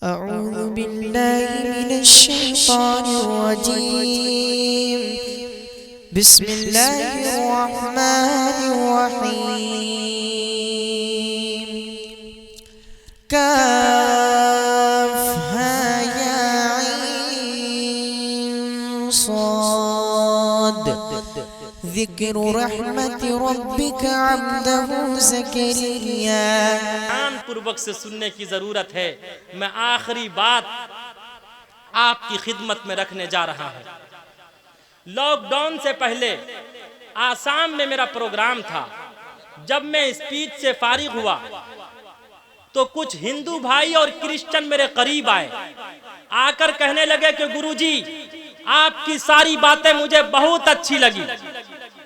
अऊज़ु बिल्लाहि मिनश्शैतानिर्रजीम बिस्मिल्लाहिर्रहमानिर्रहीम काफ़हा या ऐन साद ज़िक्र रहमति रब्बिका अब्दहु ज़करिया। पूर्वक से सुनने की जरूरत है। मैं आखिरी बात आपकी खिदमत में रखने जा रहा हूं। लॉकडाउन से पहले आसाम में मेरा प्रोग्राम था। जब मैं स्पीच से फारिग हुआ तो कुछ हिंदू भाई और क्रिश्चियन मेरे करीब आए, आकर कहने लगे कि गुरुजी आपकी सारी बातें मुझे बहुत अच्छी लगी,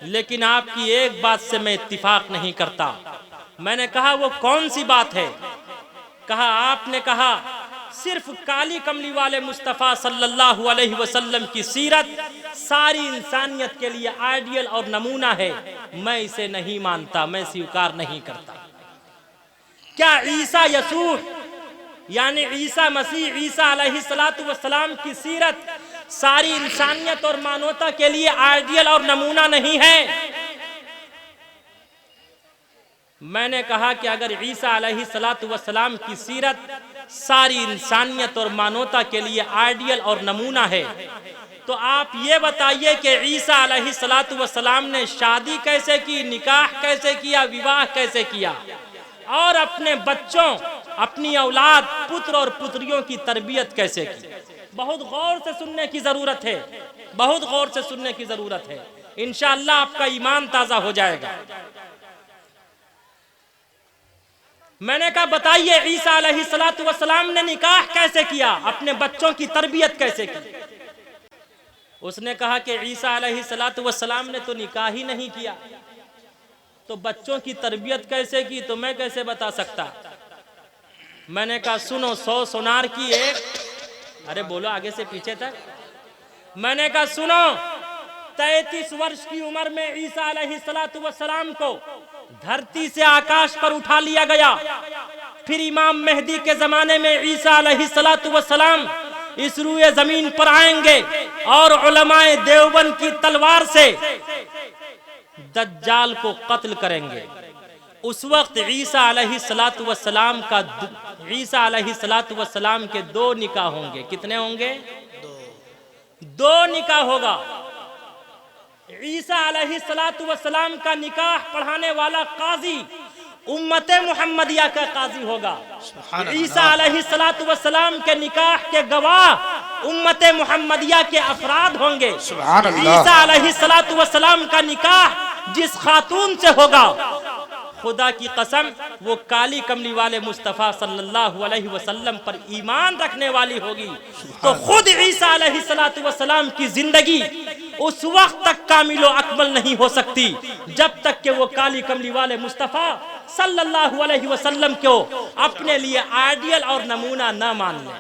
लेकिन आपकी एक बात से मैं इत्तिफाक नहीं करता। मैंने कहा वो कौन सी बात है? कहा आपने कहा सिर्फ काली कमली वाले मुस्तफ़ा सल्लल्लाहु अलैहि वसल्लम की सीरत सारी इंसानियत के लिए आइडियल और नमूना है। मैं इसे नहीं मानता, मैं स्वीकार नहीं करता। क्या ईसा यसूह यानी ईसा मसीह ईसा अलैहिस्सलातु वस्सलाम की सीरत सारी इंसानियत और मानवता के लिए आइडियल और नमूना नहीं है? मैंने कहा कि अगर ईसा अलैहिस्सलातु वस्सलाम की सीरत सारी इंसानियत और मानवता के लिए आइडियल और नमूना है, तो आप ये बताइए कि ईसा अलैहिस्सलातु वस्सलाम ने शादी कैसे की, निकाह कैसे किया, विवाह कैसे किया, और अपने बच्चों, अपनी औलाद, पुत्र और पुत्रियों की तरबियत कैसे की? बहुत गौर से सुनने की जरूरत है, बहुत गौर से सुनने की जरूरत है। इंशाअल्लाह आपका ईमान ताजा हो जाएगा। मैंने कहा बताइए ईसा अलैहिस्सलातु वस्सलाम ने निकाह कैसे किया, अपने बच्चों की तरबियत कैसे की? उसने कहा कि ईसा अलैहिस्सलातु वस्सलाम ने तो निकाह ही नहीं किया, तो बच्चों की तरबियत कैसे की, तो मैं कैसे बता सकता? मैंने कहा सुनो, 100 सोनार की एक, अरे बोलो आगे से पीछे तक। मैंने कहा सुनो, 33 वर्ष की उम्र में ईसा अलैहिस्सलातु वस्सलाम को धरती से आकाश पर उठा लिया गया। फिर इमाम मेहदी के जमाने में ईसा अलैहिस्सलातु वस्सलाम इस रूए जमीन पर आएंगे और उलमाए देवबंद की तलवार से दज्जाल को कत्ल करेंगे। उस वक्त ईसा अलैहिस्सलातु वस्सलाम के 2 निकाह होंगे। कितने होंगे? 2 निकाह होगा। ईसा अलैहिस्सलातु वस्सलाम का निकाह पढ़ाने वाला काजी उम्मते मुहम्मदिया का काजी होगा। ईसा अलैहिस्सलातु वस्सलाम के निकाह के गवाह उम्मते मुहम्मदिया के अफराद होंगे। ईसा अलैहिस्सलातु वस्सलाम का निकाह जिस खातून से होगा, खुदा की कसम वो काली कमली वाले मुस्तफ़ा सल्लल्लाहु अलैहि वसल्लम पर ईमान रखने वाली होगी। तो खुद ईसा अलैहिस्सलातु वस्सलाम की जिंदगी उस वक्त तक कामिलो अकमल नहीं हो सकती जब तक कि वो काली कमली वाले मुस्तफ़ा सल्लल्लाहु अलैहि वसल्लम को अपने लिए आइडियल और नमूना न मान लें।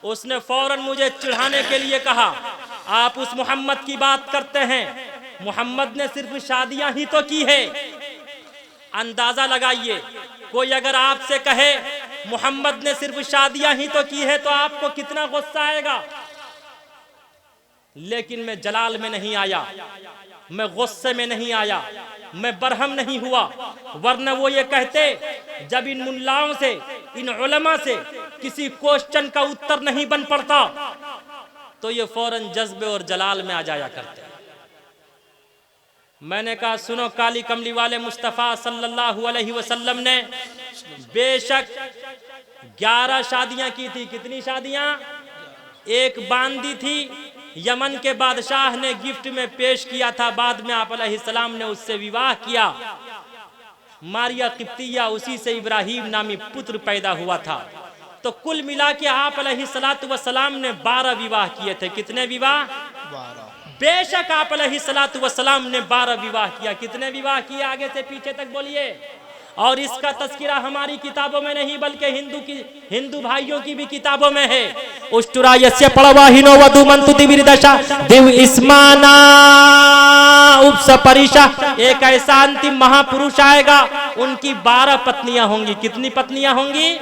उसने फौरन मुझे चिढ़ाने के लिए कहा आप उस मोहम्मद की बात करते हैं, मोहम्मद ने सिर्फ शादियां ही तो की है। अंदाजा लगाइए, कोई अगर आपसे कहे मोहम्मद ने सिर्फ शादियां ही तो की है तो आपको कितना गुस्सा आएगा। लेकिन मैं जलाल में नहीं आया, मैं गुस्से में नहीं आया, मैं बरहम नहीं हुआ। वरना वो ये कहते जब इन मुल्लाओं से, इन उलमा से किसी क्वेश्चन का उत्तर नहीं बन पड़ता तो ये फौरन जज्बे और जलाल में आ जाया करते। मैंने कहा सुनो, काली कमली वाले मुस्तफ़ा सल्लल्लाहु अलैहि वसल्लम ने बेशक 11 शादियां की थी। कितनी शादियां? एक बांदी थी, यमन के बादशाह ने गिफ्ट में पेश किया था। बाद में आप अलैहिस्सलाम ने उससे विवाह किया। मारिया किप्तिया, उसी से इब्राहिम नामी पुत्र पैदा हुआ था। तो कुल मिला के आप अलैहिस्सलातु वस्सलाम ने 12 विवाह किए थे। कितने विवाह? 12। बेशक आप अलैहिस्सलातु वस्सलाम ने 12 विवाह किया। कितने विवाह किए? आगे से पीछे तक बोलिए। और इसका तस्किरा हमारी किताबों में नहीं बल्कि हिंदू भाइयों की भी किताबों में है। उष्टुरायस्य पड़वाहिनो वधुमंतु दिविरदशा दिव इस्माना उपसपरिशा। एक ऐसा अंतिम महापुरुष आएगा, उनकी 12 पत्नियां होंगी। कितनी पत्नियां होंगी?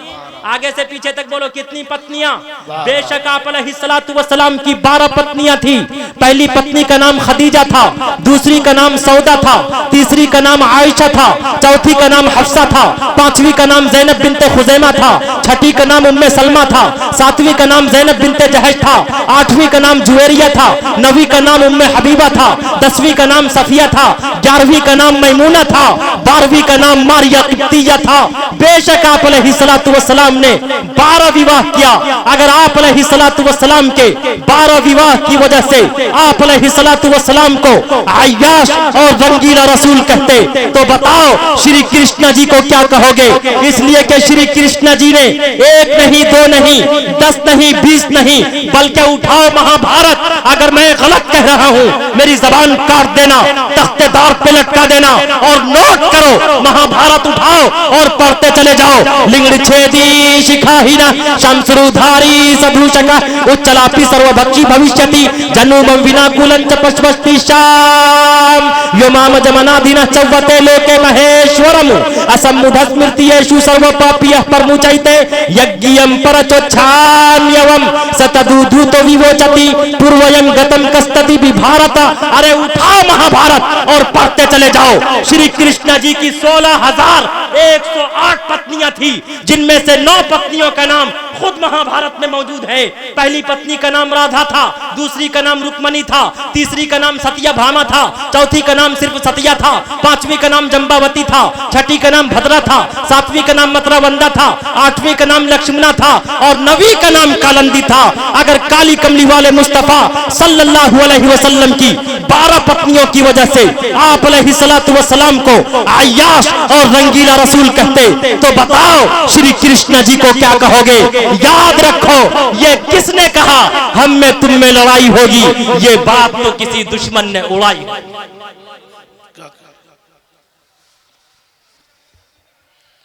आगे से पीछे तक बोलो कितनी पत्नियां? बेशक आप अलैहिस्सलातु वस्सलाम की 12 पत्नियां थी। पहली पत्नी का नाम खदीजा था, दूसरी का नाम सौदा था, तीसरी का नाम आयशा था, चौथी का नाम हफ्सा था, पांचवी का नाम ज़ैनब बिनते खुज़ैमा था, छठी का नाम उम्मे सलमा था, सातवीं का नाम ज़ैनब बिनते जहश था, आठवीं का नाम जुवेरिया था, नवीं का नाम उम्मे हबीबा था, 10वीं का नाम सफिया था, 11वीं का नाम मैमूना था, 12वीं का नाम मारिया किब्तिया था। बेशक आप अलैहिस्सलातु वस्सलाम ने 12 विवाह किया। अगर आप अलैहिस्सलातु वस्सलाम के 12 विवाह की वजह से आप अलैहिस्सलातु वस्सलाम को अय्याश और रंगीला रसूल कहते, तो बताओ श्री कृष्ण जी को क्या कहोगे? इसलिए कि श्री कृष्ण जी ने 1 नहीं 2 नहीं 10 नहीं 20 नहीं, बल्कि उठाओ महाभारत। अगर मैं गलत कह रहा हूं मेरी जबान काट देना, तख्तेदार पे लटका देना और नोट करो, महाभारत उठाओ और पढ़ते चले जाओ। लिंगड़ छेदी शिखाहीना शमश्रुधारी सदूषका उच्चलापि सर्वभक्षी भविष्यति जनुमं विनाकुलं च पश्वस्ति शाम योमाम जमनादिना चौवते लोके महेश्वरम असम्मुढ स्मृतियेषु सर्वपापियः परमुचैते यज्ञियं परचोच्छाम्यवं सतदूधूतो विवोचति पूर्वयं गतं कस्तति विभारत। अरे उठाओ महाभारत और पढ़ते चले जाओ। श्री कृष्ण जी की 16,108 पत्नियां थी, जिनमें से 9 पत्नियों का नाम खुद महाभारत में मौजूद है। पहली पत्नी का नाम राधा था, दूसरी का नाम रुक्मणी था, तीसरी का नाम सत्यभामा था, चौथी का नाम सिर्फ सतिया था, पांचवी का नाम जंबावती था, छठी का नाम भद्रा था, सातवीं का नाम मतरावंदा था, आठवीं का नाम लक्ष्मणा था और नवीं का नाम कालंदी था। अगर काली कमली वाले मुस्तफा सल्लल्लाहु अलैहि वसल्लम की 12 पत्नियों की वजह से आप अलैहिस्सलातु वस्सलाम को अय्याश और रंगीला रसूल कहते, तो बताओ श्री कृष्ण जी को क्या कहोगे? याद रखो, ये किसने कहा हम में तुम में लड़ाई होगी? ये बात तो किसी दुश्मन ने उड़ाई।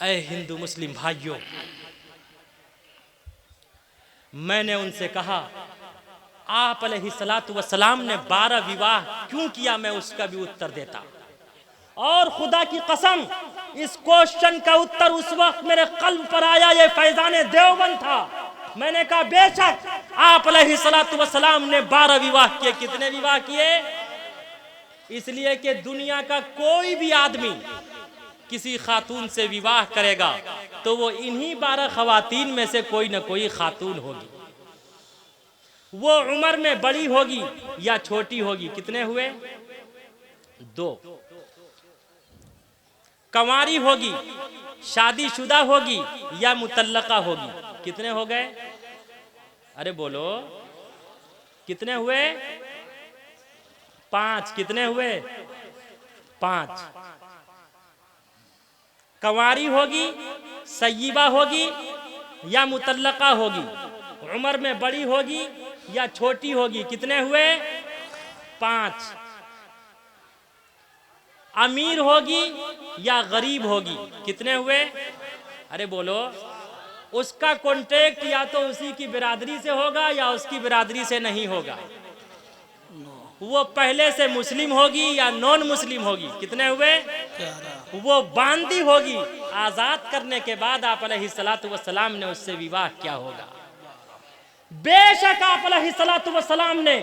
ऐ हिंदू मुस्लिम भाइयों, मैंने उनसे कहा आप अलैहिस्सलातु वस्सलाम ने 12 विवाह क्यों किया, मैं उसका भी उत्तर देता। और खुदा की कसम इस क्वेश्चन का उत्तर उस वक्त मेरे कल्ब पर आया, ये फैजाने देवबंद था। मैंने कहा बेशक आप अलैहिस्सलातु वस्सलाम ने 12 विवाह किए। कितने विवाह किए? इसलिए कि दुनिया का कोई भी आदमी किसी खातून से विवाह करेगा तो वो इन्हीं 12 खवातीन में से कोई ना कोई खातून होगी। वो उम्र में बड़ी होगी या छोटी होगी। कितने हुए? 2। कंवारी होगी, शादीशुदा होगी या मुतल्लका होगी। कितने हो गए? अरे बोलो कितने हुए? 5। कितने हुए? 5। कंवारी होगी, सय्यिबा होगी या मुतल्लका होगी, उम्र में बड़ी होगी या छोटी होगी। कितने हुए? 5। अमीर होगी या गरीब होगी। कितने हुए? अरे बोलो। उसका कॉन्ट्रैक्ट या तो उसी की बिरादरी से होगा या उसकी बिरादरी से नहीं होगा। वो पहले से मुस्लिम होगी या नॉन मुस्लिम होगी। कितने हुए? वो बांदी होगी, आजाद करने के बाद आप अलैहिस्सलातु वस्सलाम ने उससे विवाह किया होगा। बेशक आप अलैहिस्सलातु वस्सलाम ने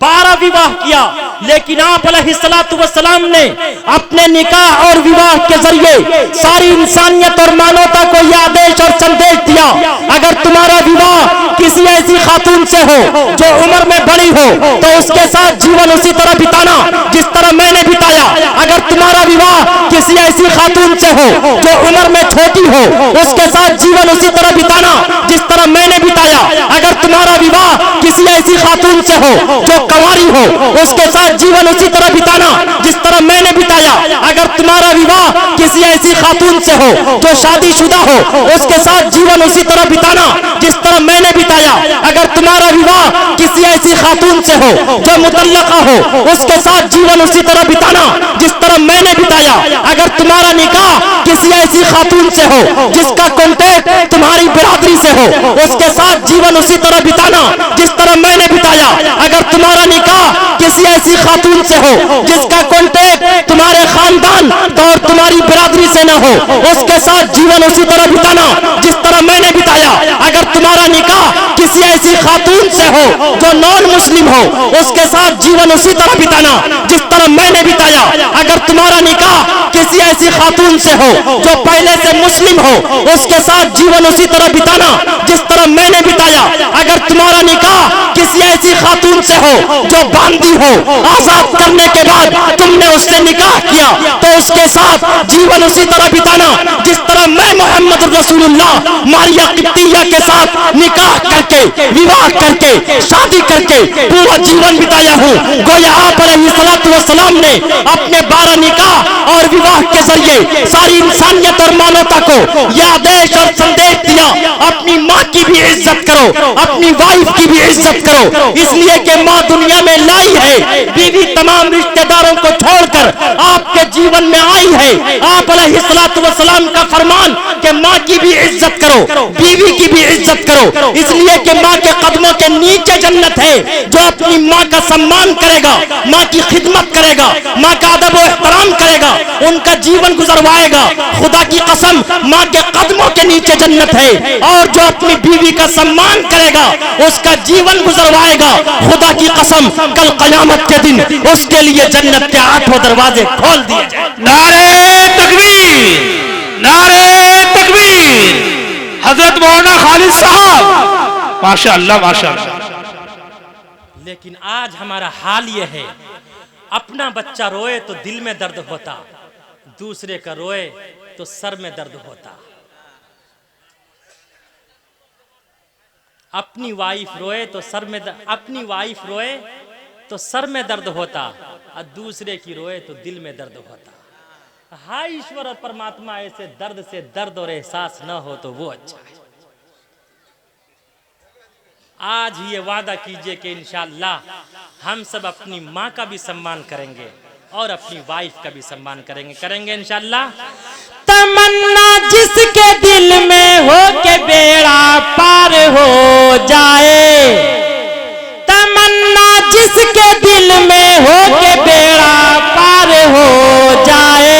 12 विवाह किया, लेकिन आप अलैहिस्सलातु वस्सलाम ने अपने निकाह और विवाह के जरिए सारी इंसानियत और मानवता को यह आदेश और संदेश दिया, अगर तुम्हारा विवाह किसी ऐसी खातून से हो जो उम्र में बड़ी हो तो उसके साथ जीवन उसी तरह बिताना जिस तरह मैंने बिताया। अगर तुम्हारा विवाह किसी ऐसी खातून से हो जो उम्र में छोटी हो, उसके साथ जीवन उसी तरह बिताना जिस तरह मैंने बिताया। अगर तुम्हारा विवाह किसी ऐसी खातून से हो जो कंवारी हो, उसके साथ जीवन उसी तरह बिताना जिस तरह मैंने बिताया। अगर तुम्हारा विवाह किसी ऐसी खातून से हो जो शादीशुदा हो, उसके साथ जीवन उसी तरह बिताना जिस तरह मैंने बिताया। अगर तुम्हारा विवाह किसी ऐसी खातून से हो जो मुतल्लका हो, उसके साथ जीवन उसी तरह बिताना जिस तरह मैंने बिताया। अगर तुम्हारा निकाह किसी ऐसी खातून से हो जिसका कॉन्टैक्ट तुम्हारी बिरादरी से हो, उसके साथ जीवन उसी तरह बिताना जिस तरह मैंने बिताया। अगर तुम्हारा निकाह किसी ऐसी खातून से हो जिसका कॉन्टैक्ट तुम्हारे खानदान और तुम्हारी बिरादरी से न हो, उसके साथ जीवन उसी तरह बिताना जिस तरह मैंने बिताया। ऐसी खातून से हो जो नॉन मुस्लिम हो, उसके साथ जीवन उसी तरह बिताना जिस तरह मैंने बिताया। अगर तुम्हारा निकाह किसी ऐसी खातून से हो जो पहले से मुस्लिम हो, उसके साथ जीवन उसी तरह बिताना जिस तरह मैंने बिताया। अगर तुम्हारा निकाह किसी ऐसी खातून से हो जो बांदी हो, आजाद करने के बाद तुमने उससे निकाह किया, तो उसके साथ जीवन उसी तरह बिताना जिस तरह मैं मोहम्मद रसूलुल्लाह मारिया किब्तिया के साथ निकाह करके, विवाह करके, शादी करके पूरा जीवन बिताया हूँ। गोया आप अलैहिस्सलातु वस्सलाम ने अपने 12 निकाह और विवाह के जरिए सारी इंसानियत और मानवता को यह आदेश और संदेश दिया, अपनी माँ की भी इज्जत करो, अपनी वाइफ की भी इज्जत करो, इसलिए कि माँ दुनिया में लाई है। बीवी तमाम रिश्तेदारों को छोड़कर आपके जीवन में आई है। आप अलैहिस्सलातु वस्सलाम का फरमान कि माँ की भी इज्जत करो, बीवी की भी इज्जत करो, इसलिए कि माँ के कदमों के नीचे जन्नत है। जो अपनी माँ का सम्मान करेगा, माँ की खिदमत करेगा, माँ का अदब व एहतराम करेगा, उनका जीवन गुजरवाएगा। खुदा की कसम, माँ के कदमों के नीचे जन्नत है। और जो अपनी बीवी का सम्मान करेगा, उसका जीवन गुजरवाएगा। खुदा की कसम, कल कयामत के दिन उसके लिए जन्नत के 8 दरवाजे खोल दिए जाए। नारे तकबीर, नारे तकबीर। हजरत मौलाना खालिद साहब, माशाअल्लाह माशाअल्लाह। लेकिन आज हमारा हाल ये है, अपना बच्चा रोए तो दिल में दर्द होता, दूसरे का रोए तो सर में दर्द होता। अपनी वाइफ रोए तो सर में अपनी वाइफ रोए तो सर में दर्द होता, और दूसरे की रोए तो दिल में दर्द होता। हाय ईश्वर और परमात्मा, ऐसे दर्द से दर्द और एहसास न हो तो वो अच्छा है। आज ही ये वादा कीजिए कि इंशाअल्लाह हम सब अपनी माँ का भी सम्मान करेंगे और अपनी वाइफ का भी सम्मान करेंगे इंशाअल्लाह। तमन्ना जिसके दिल में हो के बेड़ा पार हो जाए, तमन्ना जिसके दिल में हो के बेड़ा पार हो जाए,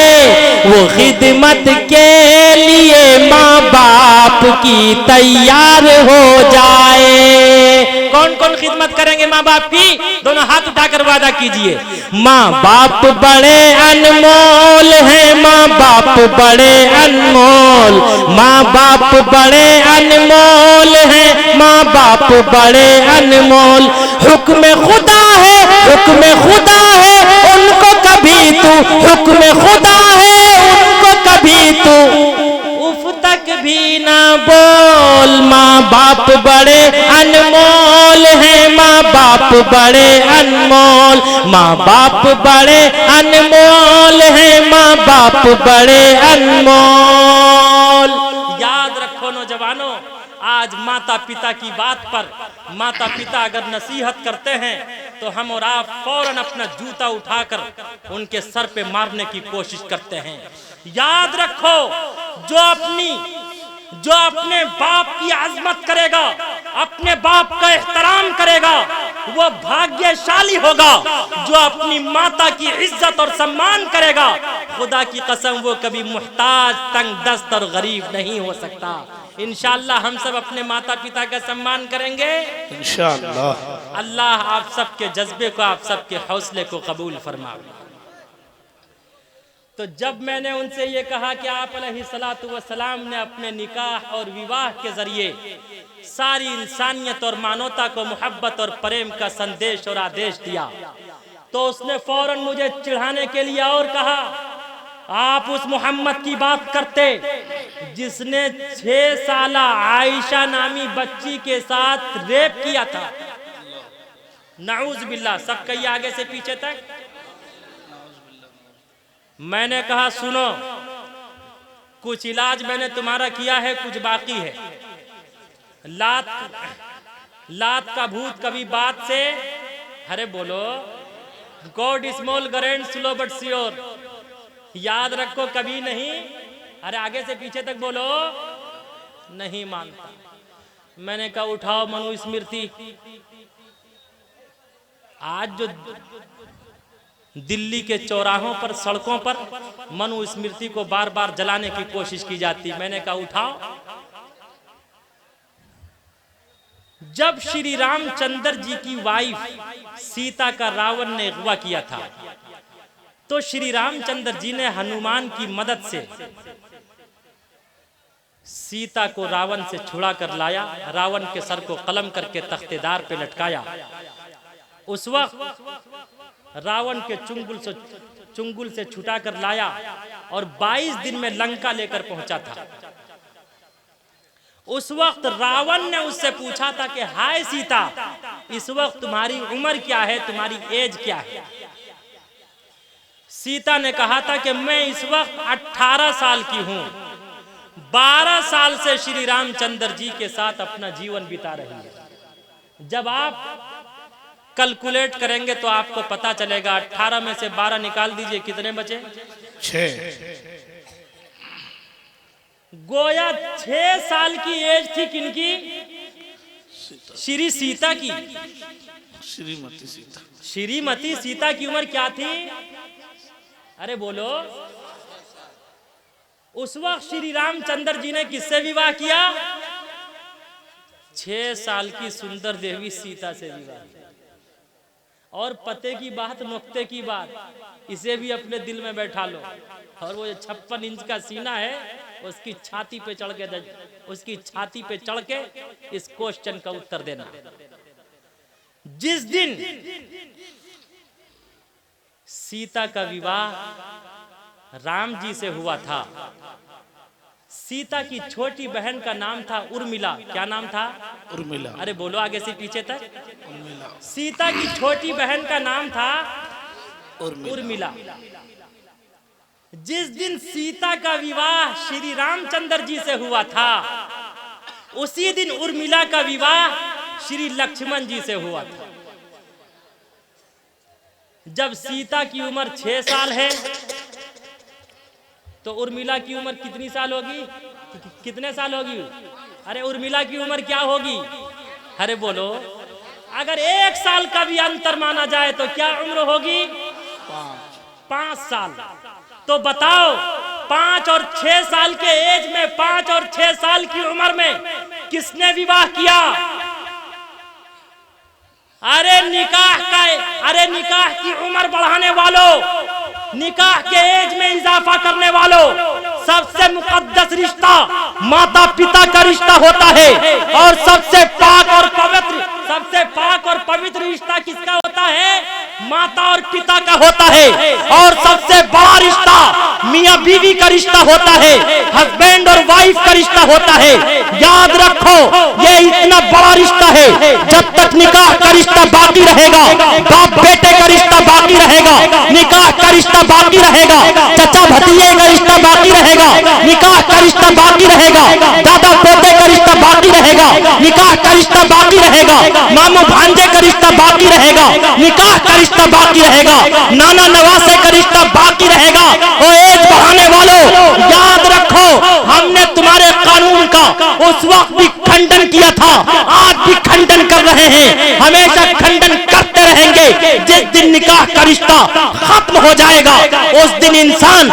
वो खिदमत के लिए माँ बाप की तैयार हो जाए। कौन कौन खिदमत करेंगे माँ बाप की? दोनों हाथ उठाकर वादा कीजिए। माँ बाप बड़े अनमोल हैं, माँ बाप बड़े अनमोल, माँ बाप बड़े अनमोल हैं, माँ बाप बड़े अनमोल। हुक्म खुदा है, हुक्म खुदा है, उनको कभी तू, हुक्म खुदा है, उनको कभी तू उफ तक भी ना बोल। माँ बाप बड़े अनमोल हैं, माँ बाप बड़े अनमोल, माँ बाप बड़े अनमोल हैं, माँ बाप बड़े अनमोल। याद रखो नौजवानों, आज माता पिता की बात पर माता पिता अगर नसीहत करते हैं तो हम और आप फौरन अपना जूता उठाकर उनके सर पे मारने की कोशिश करते हैं। याद रखो, जो अपने बाप की आजमत करेगा, अपने बाप का एहतराम करेगा, वो भाग्यशाली होगा। जो अपनी माता की इज्जत और सम्मान करेगा, खुदा की कसम वो कभी मुहताज, तंग दस्त और गरीब नहीं हो सकता। इंशाअल्लाह हम सब अपने माता पिता का सम्मान करेंगे इंशाअल्लाह। अल्लाह आप सबके जज्बे को, आप सबके हौसले को कबूल फरमाए। तो जब मैंने उनसे ये कहा कि आप अलैहिस्सलातु वस्सलाम ने अपने निकाह और विवाह के जरिए सारी इंसानियत और मानवता को मोहब्बत और प्रेम का संदेश और आदेश दिया, तो उसने फौरन मुझे चिढ़ाने के लिए और कहा, आप उस मोहम्मद की बात करते जिसने 6 साला आयशा नामी बच्ची के साथ रेप किया था। नाउज बिल्लाह, सब कही आगे से पीछे तक। मैंने कहा सुनो, कुछ इलाज मैंने तुम्हारा किया है, कुछ बाकी है। लात का भूत कभी बात से, अरे बोलो, God small grand slow but sure. याद रखो कभी नहीं, अरे आगे से पीछे तक बोलो, नहीं मानता। मैंने कहा उठाओ मनुस्मृति। आज जो दिल्ली के चौराहों पर, सड़कों पर मनुस्मृति को बार बार जलाने की कोशिश की जाती, मैंने कहा उठाओ। जब श्री रामचंद्र जी की वाइफ सीता का रावण ने अगवा किया था, तो श्री रामचंद्र जी ने हनुमान की मदद से सीता को रावण से छुड़ा कर लाया, रावण के सर को कलम करके तख्तेदार पे लटकाया। उस वक्त रावण के चुंगुल से छुटा कर लाया और 22 दिन में लंका लेकर पहुंचा था। उस वक्त रावण ने उससे पूछा था कि हाय सीता, इस वक्त तुम्हारी उम्र क्या है, तुम्हारी एज क्या है? सीता ने कहा था कि मैं इस वक्त 18 साल की हूं, 12 साल से श्री रामचंद्र जी के साथ अपना जीवन बिता रही है। जब आप कैलकुलेट करेंगे तो आपको पता चलेगा, 18 में से 12 निकाल दीजिए, कितने बचे? 6। गोया 6 साल की एज थी किनकी? श्री सीता की। श्रीमती सीता। श्रीमती सीता की उम्र क्या थी? अरे बोलो। उस वक्त श्री रामचंद्र जी ने किससे विवाह किया? 6 साल की सुंदर देवी सीता से विवाह। और पते की बात, नुक्ते की बात, इसे भी अपने दिल में बैठा लो। और वो 56 इंच का सीना है, उसकी छाती पे चढ़ के इस क्वेश्चन का उत्तर देना। जिस दिन सीता का विवाह राम जी से हुआ था, सीता की छोटी बहन का नाम था उर्मिला। क्या नाम था? उर्मिला। अरे बोलो आगे से पीछे तक। उर्मिला। सीता की छोटी बहन का नाम था उर्मिला। जिस दिन सीता का विवाह श्री रामचंद्र जी से हुआ था, उसी दिन उर्मिला का विवाह श्री लक्ष्मण जी से हुआ था। जब सीता की उम्र 6 साल है, तो उर्मिला की उम्र कितनी साल होगी? कितने साल होगी? अरे उर्मिला की उम्र क्या होगी? अरे बोलो। अगर 1 साल का भी अंतर माना जाए तो क्या उम्र होगी? 5 साल। तो बताओ, 5 और 6 साल के एज में, 5 और 6 साल की उम्र में किसने विवाह किया? अरे निकाह की उम्र बढ़ाने वालों, निकाह के एज में इजाफा करने वालों, सबसे मुकद्दस रिश्ता माता पिता का रिश्ता होता है। और सबसे पाक और पवित्र रिश्ता किसका होता है? माता और पिता का होता है। और सबसे बड़ा रिश्ता मियां बीवी का रिश्ता होता है, हस्बैंड और वाइफ का रिश्ता होता है। याद रखो, ये इतना बड़ा रिश्ता है, जब तक निकाह का रिश्ता बाकी रहेगा, बाप बेटे का रिश्ता बाकी रहेगा, निकाह का रिश्ता बाकी रहेगा, चचा भतीजे का रिश्ता बाकी रहेगा, निकाह का रिश्ता बाकी रहेगा, दादा पोते का रिश्ता बाकी रहेगा, निकाह का रिश्ता बाकी रहेगा, मामू भांजे का रिश्ता बाकी रहेगा, निकाह का रिश्ता बाकी रहेगा, नाना नवासे का रिश्ता बाकी रहेगा। और एज बढ़ाने वालों, याद रखो, हमने तुम्हारे कानून का उस वक्त भी खंडन किया था, आज भी खंडन कर रहे हैं, हमेशा खंडन करते रहेंगे। जिस दिन निकाह का रिश्ता खत्म हो जाएगा, उस दिन इंसान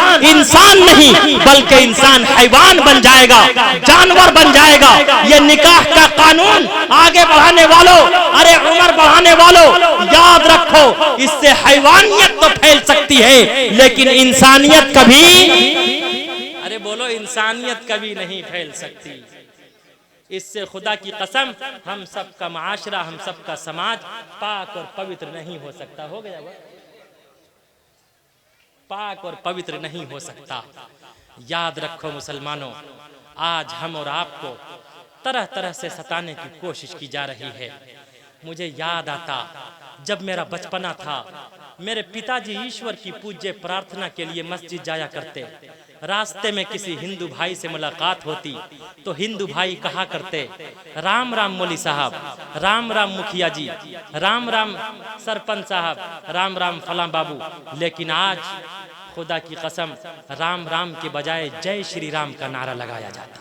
नहीं बल्कि इंसान हैवान बन जाएगा, जानवर बन जाएगा। ये निकाह का कानून आगे बढ़ाने वालों, अरे उम्र बढ़ाने वालों, याद रखो, इससे हैवानियत तो फैल सकती है, लेकिन इंसानियत कभी, अरे बोलो, इंसानियत कभी नहीं फैल सकती। इससे खुदा की कसम, हम सबका माशरा, हम सबका समाज पाक और पवित्र नहीं हो सकता। हो गया वो? पाक और पवित्र नहीं हो सकता। याद रखो मुसलमानों, आज हम और आपको तरह तरह से सताने की कोशिश की जा रही है। मुझे याद आता, जब मेरा बचपना था, मेरे पिताजी ईश्वर की पूज्य प्रार्थना के लिए मस्जिद जाया करते। रास्ते में किसी हिंदू भाई से मुलाकात होती तो हिंदू भाई कहा करते, राम राम मौली साहब, राम राम मुखिया जी, राम राम सरपंच साहब, राम राम फलां बाबू। लेकिन आज खुदा की कसम, राम राम के बजाय जय श्री राम का नारा लगाया जाता।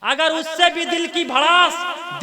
अगर उससे भी दिल की भड़ास